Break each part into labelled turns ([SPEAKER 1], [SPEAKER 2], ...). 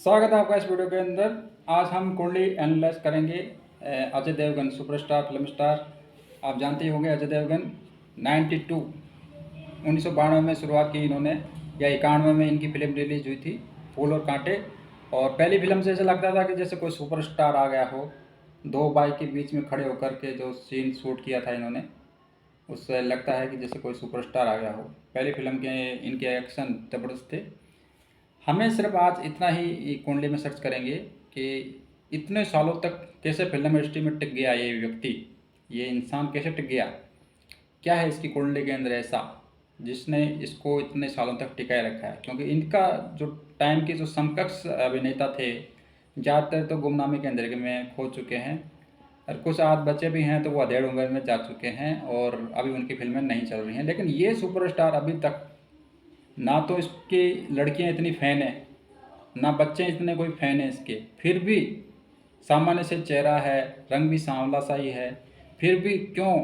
[SPEAKER 1] स्वागत है आपका इस वीडियो के अंदर। आज हम कुंडली एनालाइज करेंगे। Ajay Devgan superstar film star, आप जानते ही होंगे। अजय देवगन 92 1992 में शुरुआत की इन्होंने, या 91 में इनकी फिल्म रिलीज हुई थी, फूल और कांटे। और पहली फिल्म से ऐसा लगता था कि जैसे कोई सुपरस्टार आ गया हो। दो बाइक के बीच में खड़े होकर के जो सीन शूट किया था इन्होंने, उससे लगता है कि जैसे कोई सुपरस्टार आ गया हो। पहली फिल्म के इनके एक्शन जबरदस्त थे। हमें सिर्फ आज इतना ही कुंडली में सर्च करेंगे कि इतने सालों तक कैसे फिल्म इंडस्ट्री में टिक गया ये व्यक्ति, ये इंसान कैसे टिक गया। क्या है इसकी कुंडली के अंदर ऐसा जिसने इसको इतने सालों तक टिकाए रखा है। क्योंकि इनका जो टाइम के जो समकक्ष अभिनेता थे, ज़्यादातर तो गुमनामी के अंधेरे में खो चुके हैं, और कुछ आध बच्चे भी हैं तो वो अधेड़ उम्र में जा चुके हैं और अभी उनकी फिल्में नहीं चल रही हैं। लेकिन ये सुपरस्टार अभी तक, ना तो इसकी लड़कियां इतनी फ़ैन है, ना बच्चे इतने कोई फ़ैन है इसके, फिर भी सामान्य से चेहरा है, रंग भी सांवला सा ही है, फिर भी क्यों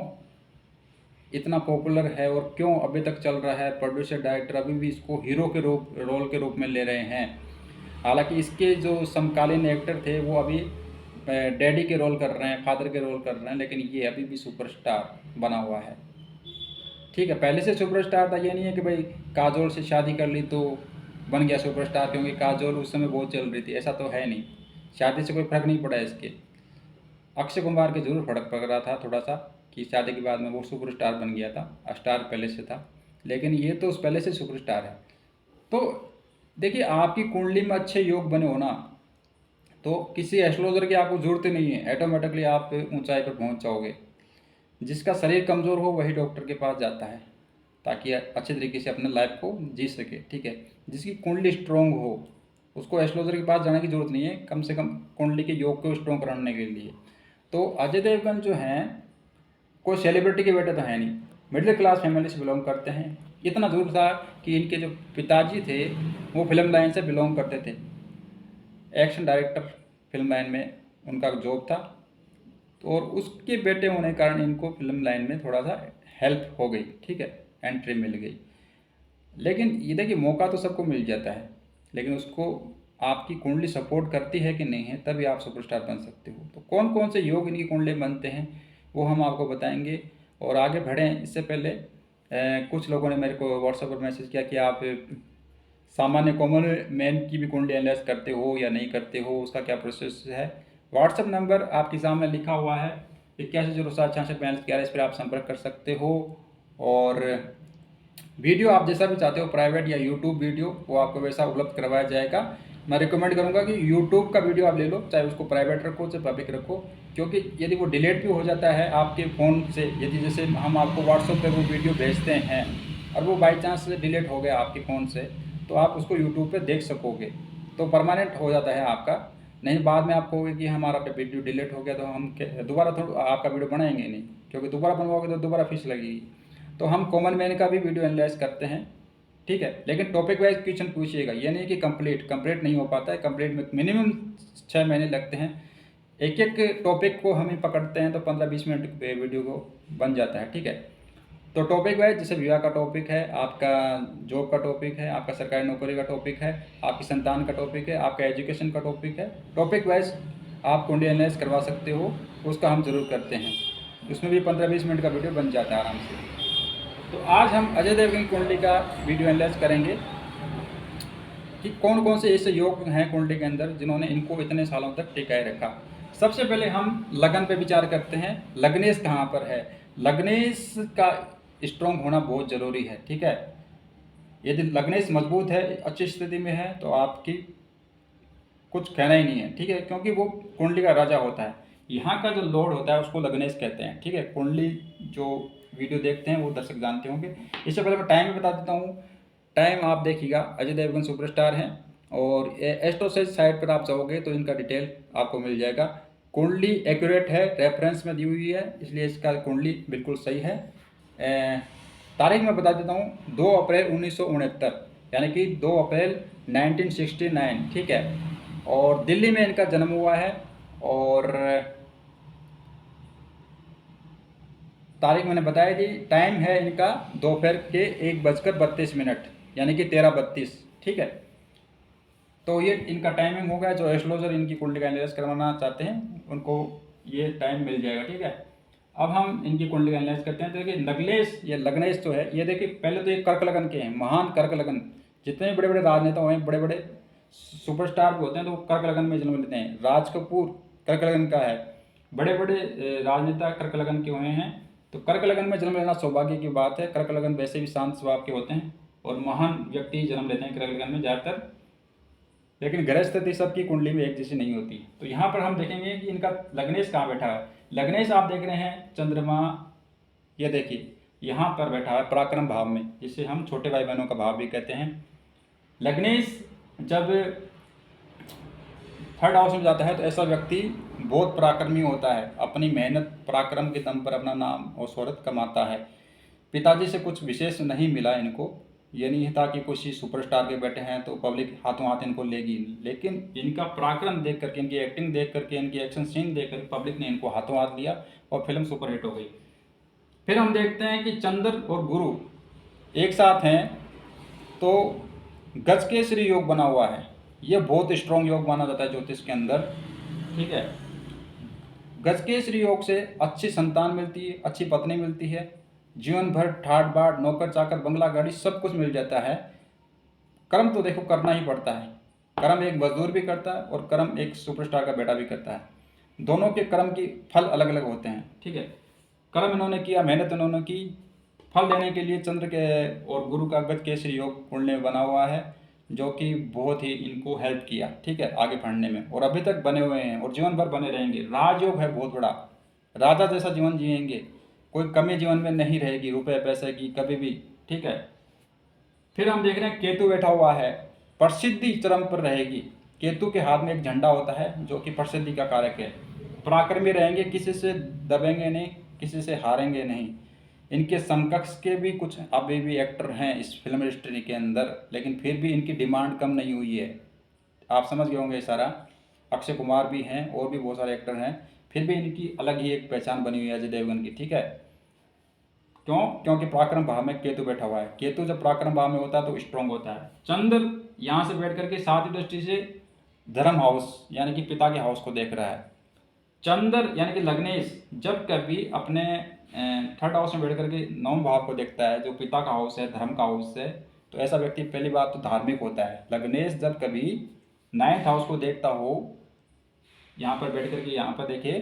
[SPEAKER 1] इतना पॉपुलर है और क्यों अभी तक चल रहा है। प्रोड्यूसर डायरेक्टर अभी भी इसको हीरो के रोल के रूप में ले रहे हैं। हालांकि इसके जो समकालीन एक्टर थे वो अभी डैडी के रोल कर रहे हैं, फादर के रोल कर रहे हैं, लेकिन ये अभी भी सुपरस्टार बना हुआ है। ठीक है, पहले से सुपरस्टार था, ये नहीं है कि भाई काजोल से शादी कर ली तो बन गया सुपरस्टार, क्योंकि काजोल उस समय बहुत चल रही थी, ऐसा तो है नहीं। शादी से कोई फ़र्क नहीं पड़ा इसके। अक्षय कुमार के जरूर फर्क पड़ रहा था थोड़ा सा, कि शादी के बाद में वो सुपरस्टार बन गया था, स्टार पहले से था, लेकिन ये तो उस पहले से सुपरस्टार है। तो देखिए, आपकी कुंडली में अच्छे योग बने हो ना, तो किसी एस्ट्रोलॉजर की आपको ज़रूरत ही नहीं है, ऑटोमेटिकली आप ऊंचाई पर पहुंच जाओगे। जिसका शरीर कमज़ोर हो वही डॉक्टर के पास जाता है, ताकि अच्छे तरीके से अपने लाइफ को जी सके। ठीक है, जिसकी कुंडली स्ट्रोंग हो उसको एस्ट्रोलॉजर के पास जाने की ज़रूरत नहीं है, कम से कम कुंडली के योग को स्ट्रोंग कराने के लिए। तो अजय देवगन जो हैं, कोई सेलिब्रिटी के बेटे तो है नहीं, मिडिल क्लास फैमिली से बिलोंग करते हैं। इतना दूर था कि इनके जो पिताजी थे वो फिल्म लाइन से बिलोंग करते थे, एक्शन डायरेक्टर फिल्म लाइन में उनका जॉब था। और उसके बेटे होने के कारण इनको फिल्म लाइन में थोड़ा सा हेल्प हो गई। ठीक है, एंट्री मिल गई। लेकिन ये देखिए, मौका तो सबको मिल जाता है, लेकिन उसको आपकी कुंडली सपोर्ट करती है कि नहीं है, तभी आप सुपरस्टार बन सकते हो। तो कौन कौन से योग इनकी कुंडली बनते हैं वो हम आपको बताएंगे। और आगे बढ़ें इससे पहले कुछ लोगों ने मेरे को व्हाट्सएप पर मैसेज किया कि आप सामान्य कॉमन मैन की भी कुंडली एनालाइज करते हो या नहीं करते हो, उसका क्या प्रोसेस है। व्हाट्सएप नंबर आपके सामने लिखा हुआ है, 8107664211, इस पर आप संपर्क कर सकते हो। और वीडियो आप जैसा भी चाहते हो, प्राइवेट या यूट्यूब वीडियो, वो आपको वैसा उपलब्ध करवाया जाएगा। मैं रिकमेंड करूंगा कि यूट्यूब का वीडियो आप ले लो, चाहे उसको प्राइवेट रखो चाहे पब्लिक रखो, क्योंकि यदि वो डिलीट भी हो जाता है आपके फ़ोन से, यदि जैसे हम आपको व्हाट्सएप पर वो वीडियो भेजते हैं और वो बाई चांस से डिलीट हो गया आपके फ़ोन से, तो आप उसको यूट्यूब पर देख सकोगे, तो परमानेंट हो जाता है आपका। नहीं बाद में आप कहोगे कि हमारा वीडियो डिलीट हो गया, तो हम दोबारा थोड़ा आपका वीडियो बनाएंगे नहीं, क्योंकि दोबारा बनवाओगे तो दोबारा फीस लगेगी। तो हम कॉमन मैन का भी वीडियो एनालाइज करते हैं। ठीक है, लेकिन टॉपिक वाइज क्वेश्चन पूछिएगा, ये नहीं कि कंप्लीट नहीं हो पाता है। कंप्लीट में मिनिमम 6 महीने लगते हैं। एक एक टॉपिक को हम ही पकड़ते हैं तो 15-20 मिनट वीडियो को बन जाता है। ठीक है, तो टॉपिक वाइज जैसे विवाह का टॉपिक है, आपका जॉब का टॉपिक है, आपका सरकारी नौकरी का टॉपिक है, आपकी संतान का टॉपिक है, आपका एजुकेशन का टॉपिक है, टॉपिक वाइज आप कुंडली एनालाइज करवा सकते हो, उसका हम ज़रूर करते हैं। उसमें भी 15-20 मिनट का वीडियो बन जाता है आराम से। तो आज हम अजय देवगन की कुंडली का वीडियो एनालाइज करेंगे कि कौन कौन से ऐसे योग हैं कुंडली के अंदर जिन्होंने इनको इतने सालों तक टिकाए रखा। सबसे पहले हम लगन पे विचार करते हैं। लग्नेश कहाँ पर है? लग्नेश का स्ट्रॉन्ग होना बहुत ज़रूरी है। ठीक है, यदि लग्नेश मजबूत है, अच्छी स्थिति में है, तो आपकी कुछ कहना ही नहीं है। ठीक है, क्योंकि वो कुंडली का राजा होता है। यहाँ का जो लॉर्ड होता है उसको लग्नेश कहते हैं। ठीक है, कुंडली जो वीडियो देखते हैं वो दर्शक जानते होंगे। इससे पहले मैं टाइम भी बता देता हूँ। टाइम आप देखिएगा, अजय देवगन सुपरस्टार हैं, और एस्ट्रोसेज साइट पर आप जाओगे तो इनका डिटेल आपको मिल जाएगा। कुंडली एक्यूरेट है, रेफरेंस में दी हुई है, इसलिए इसका कुंडली बिल्कुल सही है। तारीख मैं बता देता हूँ, 2 अप्रैल 1969, यानी कि 2 अप्रैल 1969। ठीक है, और दिल्ली में इनका जन्म हुआ है। और तारीख मैंने बताई दी। टाइम है इनका दोपहर के 1:32, यानी कि 13:32। ठीक है, तो ये इनका टाइमिंग हो गया। जो एस्ट्रोलॉजर इनकी कुंडली का एनालिसिस करवाना चाहते हैं उनको ये टाइम मिल जाएगा, ठीक है। अब हम इनकी कुंडली का एनालिसिस करते हैं। तो देखिए लग्नेश या लग्नेश जो है ये देखिए पहले तो ये कर्क लगन के हैं, महान कर्क लगन। जितने बड़े बड़े राजनेता हुए हैं, बड़े बड़े सुपरस्टार भी होते हैं तो वो कर्क लगन में जन्म लेते हैं। राज कपूर कर्क लगन का है, बड़े बड़े राजनेता कर्क लगन के हुए हैं। तो कर्क लगन में जन्म लेना सौभाग्य की बात है। कर्क लगन वैसे भी शांत स्वभाव के होते हैं और महान व्यक्ति जन्म लेते हैं कर्क लगन में ज़्यादातर। लेकिन ग्रह स्थिति सबकी कुंडली में एक जैसी नहीं होती। तो यहाँ पर हम देखेंगे कि इनका लग्नेश कहाँ बैठा है। लग्नेश आप देख रहे हैं चंद्रमा, ये देखिए यहाँ पर बैठा है पराक्रम भाव में, जिसे हम छोटे भाई बहनों का भाव भी कहते हैं। लग्नेश जब थर्ड हाउस में जाता है तो ऐसा व्यक्ति बहुत पराक्रमी होता है, अपनी मेहनत पराक्रम के दम पर अपना नाम और शोहरत कमाता है। पिताजी से कुछ विशेष नहीं मिला इनको, ये नहीं था कि कुछ ही सुपरस्टार के बेटे हैं तो पब्लिक हाथों हाथ इनको लेगी, लेकिन इनका पराक्रम देख करके, इनकी एक्टिंग देख करके, इनकी एक्शन सीन देख करके पब्लिक ने इनको हाथों हाथ लिया और फिल्म सुपरहिट हो गई। फिर हम देखते हैं कि चंद्र और गुरु एक साथ हैं तो गजकेसरी योग बना हुआ है। ये बहुत स्ट्रॉन्ग योग माना जाता है ज्योतिष के अंदर, ठीक है। गजकेसरी योग से अच्छी संतान मिलती है, अच्छी पत्नी मिलती है, जीवन भर ठाट बाट नौकर चाकर बंगला गाड़ी सब कुछ मिल जाता है। कर्म तो देखो करना ही पड़ता है, कर्म एक मजदूर भी करता है और कर्म एक सुपरस्टार का बेटा भी करता है। दोनों के कर्म की फल अलग अलग होते हैं, ठीक है। कर्म इन्होंने किया, मेहनत इन्होंने की, फल देने के लिए चंद्र के और गुरु का गजकेसरी योग कुंडली में बना हुआ है, जो कि बहुत ही इनको हेल्प किया, ठीक है, आगे बढ़ने में, और अभी तक बने हुए हैं और जीवन भर बने रहेंगे। राजयोग है बहुत बड़ा, राजा जैसा जीवन जिएंगे, कोई कमी जीवन में नहीं रहेगी रुपए पैसे की कभी भी, ठीक है। फिर हम देख रहे हैं केतु बैठा हुआ है, प्रसिद्धि चरम पर रहेगी। केतु के हाथ में एक झंडा होता है जो कि प्रसिद्धि का कारक है। पराक्रमी रहेंगे, किसी से दबेंगे नहीं, किसी से हारेंगे नहीं। इनके समकक्ष के भी कुछ अभी भी एक्टर हैं इस फिल्म इंडस्ट्री के अंदर, लेकिन फिर भी इनकी डिमांड कम नहीं हुई है। आप समझ गए होंगे सारा। अक्षय कुमार भी हैं और भी बहुत सारे एक्टर हैं, फिर भी इनकी अलग ही एक पहचान बनी हुई है अजय देवगन की, ठीक है। क्यों? क्योंकि पराक्रम भाव में केतु बैठा हुआ है। केतु जब पराक्रम भाव में होता है तो स्ट्रांग होता है। चंद्र यहाँ से बैठ करके सातवीं दृष्टि से धर्म हाउस यानी कि पिता के हाउस को देख रहा है। चंद्र यानी कि लग्नेश जब कभी अपने थर्ड हाउस में बैठ करके नौम भाव को देखता है जो पिता का हाउस है, धर्म का हाउस है, तो ऐसा व्यक्ति पहली बात तो धार्मिक होता है। लग्नेश जब कभी नाइन्थ हाउस को देखता हो, यहाँ पर बैठ करके यहाँ पर देखिए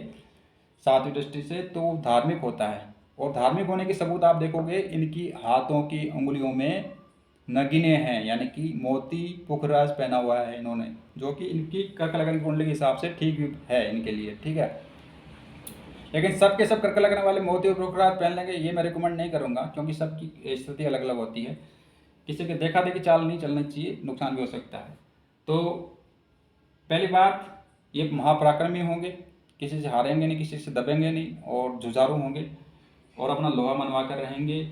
[SPEAKER 1] सातवीं दृष्टि से, तो धार्मिक होता है। और धार्मिक होने के सबूत आप देखोगे इनकी हाथों की उंगलियों में नगीने हैं, यानी कि मोती पुखराज पहना हुआ है इन्होंने, जो कि इनकी कर्क लगन की कुंडली के हिसाब से ठीक भी है इनके लिए, ठीक है। लेकिन सब के सब कर्क लगने वाले मोती और पुखराज पहन लेंगे ये मैं रिकमेंड नहीं करूँगा, क्योंकि सबकी स्थिति अलग अलग होती है। किसी के देखा देखी चाल नहीं चलनी चाहिए, नुकसान भी हो सकता है। तो पहली बात, ये महापराक्रमी होंगे, किसी से हारेंगे नहीं, किसी से दबेंगे नहीं, और जुझारू होंगे और अपना लोहा मनवा कर रहेंगे।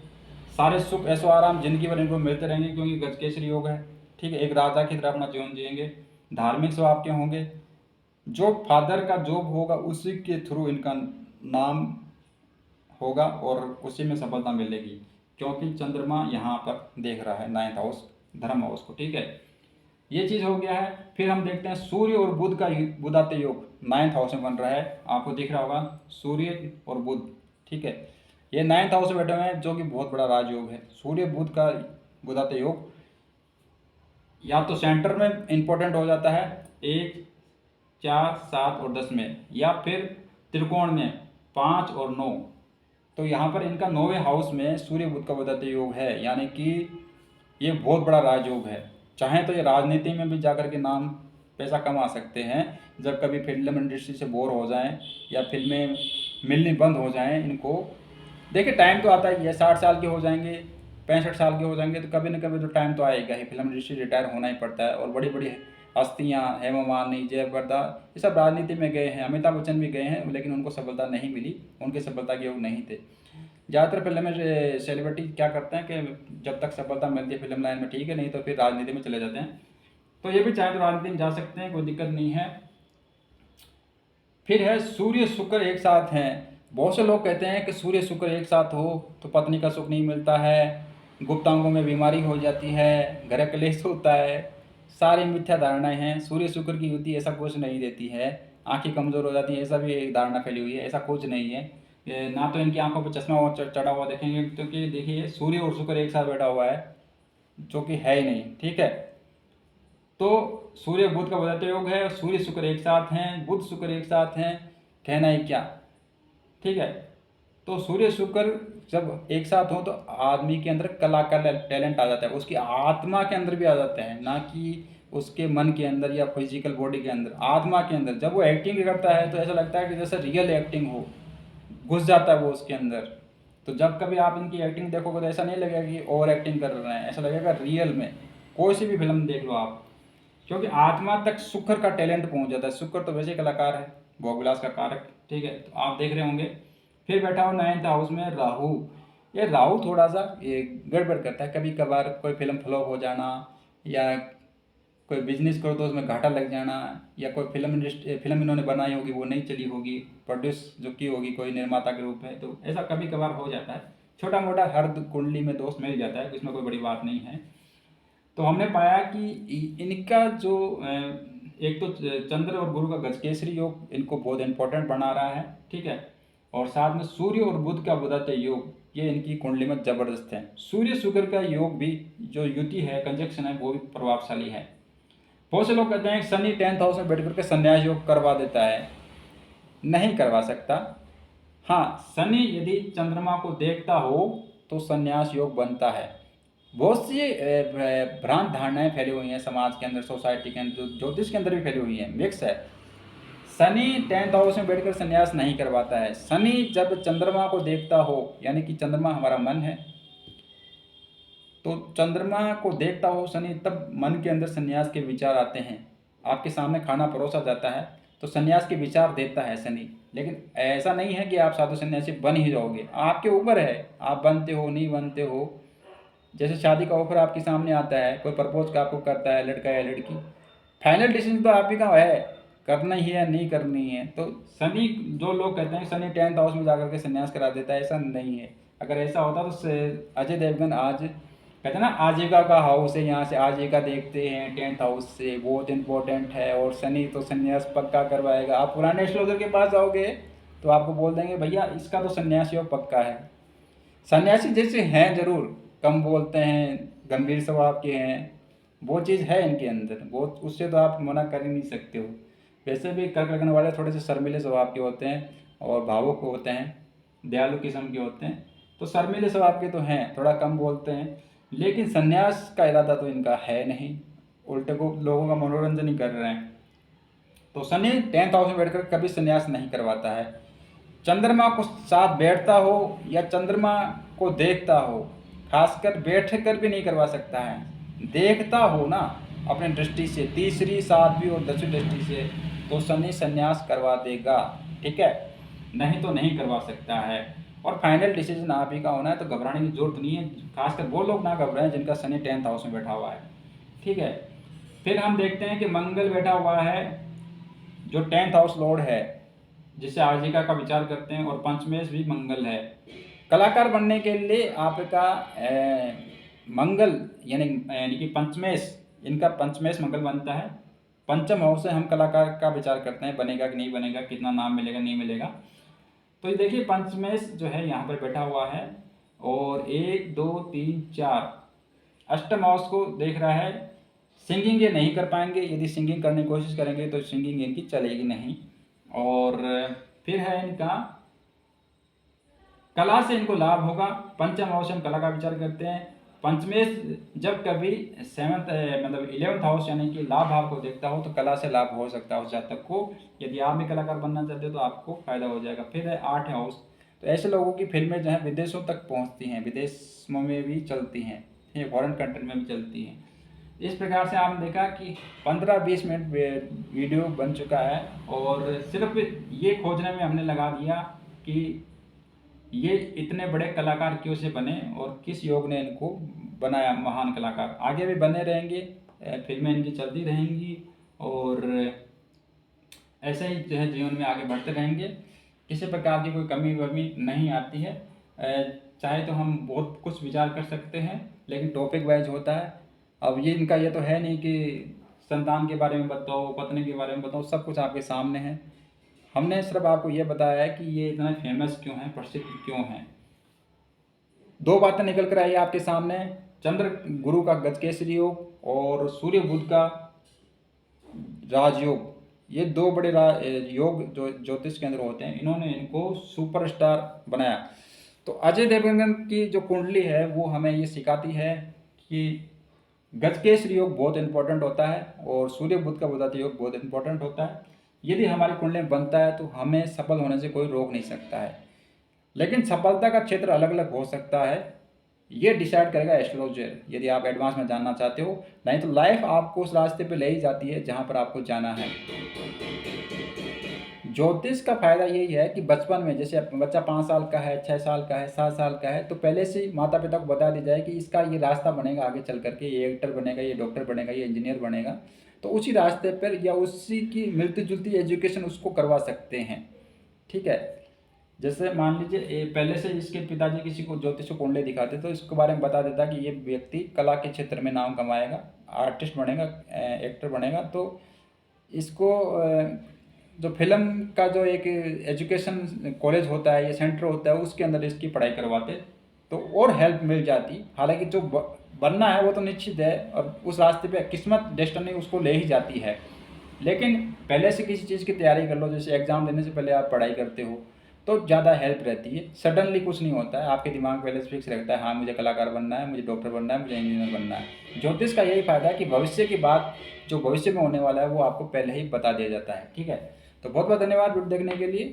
[SPEAKER 1] सारे सुख ऐसो आराम जिंदगी भर इनको मिलते रहेंगे, क्योंकि गजकेसरी योग है, ठीक है। एक राजा की तरह अपना जीवन जिएंगे। धार्मिक स्वभाव के होंगे, जो फादर का जॉब होगा उसी के थ्रू इनका नाम होगा और उसी में सफलता मिलेगी, क्योंकि चंद्रमा यहाँ पर देख रहा है नाइन्थ हाउस, धर्म हाउस को, ठीक है। ये चीज़ हो गया है। फिर हम देखते हैं सूर्य और बुध का बुधाते योग नाइन्थ हाउस में बन रहा है, आपको दिख रहा होगा सूर्य और बुध, ठीक है। ये नाइन्थ हाउस में बैठे हुए हैं, जो कि बहुत बड़ा राजयोग है। सूर्य बुध का बुधाते योग या तो सेंटर में इंपॉर्टेंट हो जाता है 1, 4, 7 और 10 में, या फिर त्रिकोण में 5 और 9। तो यहाँ पर इनका 9वें हाउस में सूर्य बुध का बुधाते योग है, यानी कि ये बहुत बड़ा राजयोग है। चाहे तो ये राजनीति में भी जाकर के नाम पैसा कमा सकते हैं, जब कभी फिल्म इंडस्ट्री से बोर हो जाएं या फिल्में मिलनी बंद हो जाएं इनको। देखिए टाइम तो आता ही है, 60 साल के हो जाएंगे, 65 साल के हो जाएंगे, तो कभी न कभी तो टाइम तो आएगा ही, फिल्म इंडस्ट्री रिटायर होना ही पड़ता है। और बड़ी बड़ी हस्तियाँ, हेमा मालिनी, जयप्रदा, ये सब राजनीति में गए हैं। अमिताभ बच्चन भी गए हैं, लेकिन उनको सफलता नहीं मिली, उनके सफलता के योग नहीं थे। ज़्यादातर फिल्म में सेलिब्रिटी क्या करते हैं कि जब तक सफलता मिलती है फिल्म लाइन में, ठीक है, नहीं तो फिर राजनीति में चले जाते हैं। तो ये भी चाहे तो राजनीति में जा सकते हैं, कोई दिक्कत नहीं है। फिर है सूर्य शुक्र एक साथ हैं। बहुत से लोग कहते हैं कि सूर्य शुक्र एक साथ हो तो पत्नी का सुख नहीं मिलता है, गुप्तांगों में बीमारी हो जाती है, घर क्लेश होता है, सारी मिथ्या धारणाएं हैं। सूर्य शुक्र की युति ऐसा कुछ नहीं देती है, आंखें कमज़ोर हो जाती हैं, ऐसा भी एक धारणा फैली हुई है, ऐसा कुछ नहीं है। ना तो इनकी आंखों पर चश्मा चढ़ा हुआ देखेंगे, क्योंकि देखिए सूर्य और शुक्र एक साथ बैठा हुआ है, जो कि है ही नहीं, ठीक है। तो सूर्य बुध का बदलते योग है, सूर्य शुक्र एक साथ हैं, बुध शुक्र एक साथ हैं, कहना ही क्या, ठीक है। तो सूर्य शुक्र जब एक साथ हो तो आदमी के अंदर कला का टैलेंट आ जाता है, उसकी आत्मा के अंदर भी आ जाता है, ना कि उसके मन के अंदर या फिजिकल बॉडी के अंदर, आत्मा के अंदर। जब वो एक्टिंग करता है तो ऐसा लगता है कि जैसे रियल एक्टिंग हो, घुस जाता है वो उसके अंदर। तो जब कभी आप इनकी एक्टिंग देखोगे तो ऐसा नहीं लगेगा कि ओवर एक्टिंग कर रहे हैं, ऐसा लगेगा रियल में। कोई सी भी फिल्म देख लो आप, क्योंकि आत्मा तक शुक्र का टैलेंट पहुंच जाता है। शुक्र तो वैसे कलाकार है, भोगविलास का कारक, ठीक है। तो आप देख रहे होंगे। फिर बैठा हो 9th हाउस में राहु। ये राहु थोड़ा सा ये गड़बड़ करता है, कभी कभार कोई फिल्म फ्लॉप हो जाना, या कोई बिजनेस करो तो उसमें घाटा लग जाना, या कोई फिल्म इन्होंने बनाई होगी वो नहीं चली होगी, प्रोड्यूस जो की होगी कोई निर्माता के रूप में, तो ऐसा कभी कभार हो जाता है। छोटा मोटा हर कुंडली में दोष मिल जाता है, इसमें कोई बड़ी बात नहीं है। तो हमने पाया कि इनका जो एक तो चंद्र और गुरु का गजकेसरी योग इनको बहुत इंपॉर्टेंट बना रहा है, ठीक है। और साथ में सूर्य और बुध का बुधाते योग, ये इनकी कुंडली में जबरदस्त है। सूर्य शुक्र का योग भी जो युति है, कंजक्शन है, वो भी प्रभावशाली है। बहुत से लोग कहते हैं शनि 10th हाउस में बैठ करके संन्यास योग करवा देता है, नहीं करवा सकता। हाँ, शनि यदि चंद्रमा को देखता हो तो संन्यास योग बनता है। बहुत सी भ्रांत धारणाएं फैली हुई हैं समाज के अंदर, सोसाइटी के अंदर, ज्योतिष के अंदर भी फैली हुई हैं, मिक्स है। शनि 10th हाउस में बैठकर संन्यास नहीं करवाता है। शनि जब चंद्रमा को देखता हो, यानी कि चंद्रमा हमारा मन है, तो चंद्रमा को देखता हो शनि, तब मन के अंदर संन्यास के विचार आते हैं। आपके सामने खाना परोसा जाता है तो संन्यास के विचार देता है शनि। लेकिन ऐसा नहीं है कि आप साधु सन्यासी बन ही जाओगे, आपके ऊपर है, आप बनते हो नहीं बनते हो। जैसे शादी का ऑफर आपके सामने आता है, कोई प्रपोज का आपको करता है, लड़का या लड़की, फाइनल डिसीजन तो आप ही का है, करना ही है या नहीं करनी है। तो शनि, जो लोग कहते हैं शनि 10th हाउस में जाकर के संन्यास करा देता है, ऐसा नहीं है। अगर ऐसा होता तो अजय देवगन आज कहते हैं ना आजीविका का हाउस है, यहाँ से आजीविका देखते हैं 10th हाउस से, बहुत इंपॉर्टेंट है, और शनि तो संन्यास पक्का करवाएगा। आप पुराने एस्ट्रोलॉजर के पास जाओगे तो आपको बोल देंगे भैया इसका तो संन्यास योग पक्का है। सन्यासी जैसे हैं जरूर, कम बोलते हैं, गंभीर स्वभाव के हैं, वो चीज़ है इनके अंदर, वो उससे तो आप मना कर ही नहीं सकते हो। वैसे भी कर्क लगने वाले थोड़े से शर्मीले स्वभाव के होते हैं और भावुक होते हैं, दयालु किस्म के होते हैं। तो शर्मीले स्वभाव के तो हैं, थोड़ा कम बोलते हैं, लेकिन संन्यास का इरादा तो इनका है नहीं, उल्टे को लोगों का मनोरंजन ही कर रहे हैं। तो शनि 10th हाउस में बैठकर कभी संन्यास नहीं करवाता है। चंद्रमा को साथ बैठता हो या चंद्रमा को देखता हो, खासकर बैठ कर भी नहीं करवा सकता है, देखता हो ना अपने दृष्टि से, तीसरी, सातवीं और 10वीं दृष्टि से, तो शनि संन्यास करवा देगा, ठीक है। नहीं तो नहीं करवा सकता है। और फाइनल डिसीजन आप ही का होना है, तो घबराने की जरूरत नहीं है। खासकर वो लोग ना घबराएं जिनका शनि 10th हाउस में बैठा हुआ है, ठीक है। फिर हम देखते हैं कि मंगल बैठा हुआ है, जो 10th हाउस लॉर्ड है, जिससे आजीविका का विचार करते हैं, और पंचमेश भी मंगल है। कलाकार बनने के लिए आपका मंगल यानी कि पंचमेश, इनका पंचमेश मंगल बनता है। पंचम हाउस से हम कलाकार का विचार करते हैं, बनेगा कि नहीं बनेगा, कितना नाम मिलेगा नहीं मिलेगा। तो ये देखिए पंचमेश जो है यहाँ पर बैठा हुआ है, और 1 2 3 4 अष्टम हाउस को देख रहा है। सिंगिंग ये नहीं कर पाएंगे, यदि सिंगिंग करने की कोशिश करेंगे तो सिंगिंग इनकी चलेगी नहीं। और फिर है इनका कला से इनको लाभ होगा। पंचम हाउस हम कला का विचार करते हैं। पंचमेश जब कभी 11th हाउस यानी कि लाभ भाव को देखता हो तो कला से लाभ हो सकता है उस जातक को। यदि आप भी कलाकार बनना चाहते हो तो आपको फायदा हो जाएगा। फिर है 8 हाउस, तो ऐसे लोगों की फिल्में जो हैं विदेशों तक पहुंचती हैं, विदेशों में भी चलती हैं, ये फॉरेन कंट्री में भी चलती हैं। इस प्रकार से आपने देखा कि 15-20 मिनट वीडियो बन चुका है, और सिर्फ ये खोजने में हमने लगा दिया कि ये इतने बड़े कलाकार क्यों से बने और किस योग ने इनको बनाया महान कलाकार। आगे भी बने रहेंगे, फिल्में इनकी चलती रहेंगी, और ऐसे ही जो है जीवन में आगे बढ़ते रहेंगे। किसी प्रकार की कोई कमी वमी नहीं आती है। चाहे तो हम बहुत कुछ विचार कर सकते हैं, लेकिन टॉपिक वाइज होता है। अब ये इनका ये तो है नहीं कि संतान के बारे में बताओ, पत्नी के बारे में बताओ, सब कुछ आपके सामने है। हमने सिर्फ आपको ये बताया है कि ये इतना फेमस क्यों है, प्रसिद्ध क्यों है। दो बातें निकल कर आई आपके सामने, चंद्र गुरु का गजकेसरी योग और सूर्य बुध का राजयोग। ये दो बड़े योग जो ज्योतिष के अंदर होते हैं, इन्होंने इनको सुपरस्टार बनाया। तो अजय देवगन की जो कुंडली है वो हमें ये सिखाती है कि गजकेसरी योग बहुत इंपॉर्टेंट होता है और सूर्य बुध का बुधाती योग बहुत इंपॉर्टेंट होता है। यदि हमारी कुंडली में बनता है तो हमें सफल होने से कोई रोक नहीं सकता है, लेकिन सफलता का क्षेत्र अलग अलग हो सकता है, ये डिसाइड करेगा एस्ट्रोलॉजर, यदि आप एडवांस में जानना चाहते हो। नहीं तो लाइफ आपको उस रास्ते पे ले ही जाती है जहाँ पर आपको जाना है। ज्योतिष का फायदा यही है कि बचपन में, जैसे बच्चा 5 साल का है, 6 साल का है, 7 साल का है, तो पहले से माता पिता को बता दी जाए कि इसका ये रास्ता बनेगा आगे चल करके, ये एक्टर बनेगा, ये डॉक्टर बनेगा, ये इंजीनियर बनेगा। तो उसी रास्ते पर या उसी की मिलती जुलती एजुकेशन उसको करवा सकते हैं। ठीक है, जैसे मान लीजिए पहले से इसके पिताजी किसी को ज्योतिष को कुंडली दिखाते तो इसके बारे में बता देता कि ये व्यक्ति कला के क्षेत्र में नाम कमाएगा, आर्टिस्ट बनेगा, एक्टर बनेगा। तो इसको जो फिल्म का जो एक एजुकेशन कॉलेज होता है या सेंटर होता है उसके अंदर इसकी पढ़ाई करवाते तो और हेल्प मिल जाती। हालांकि जो बनना है वो तो निश्चित है और उस रास्ते पे किस्मत डेस्टिनी उसको ले ही जाती है, लेकिन पहले से किसी चीज़ की तैयारी कर लो, जैसे एग्ज़ाम देने से पहले आप पढ़ाई करते हो तो ज़्यादा हेल्प रहती है। सडनली कुछ नहीं होता है, आपके दिमाग पहले से फिक्स रहता है, हाँ मुझे कलाकार बनना है, मुझे डॉक्टर बनना है, मुझे इंजीनियर बनना है। ज्योतिष का यही फायदा है कि भविष्य की बात जो भविष्य में होने वाला है वो आपको पहले ही बता दिया जाता है। ठीक है, तो बहुत बहुत धन्यवाद वीडियो देखने के लिए।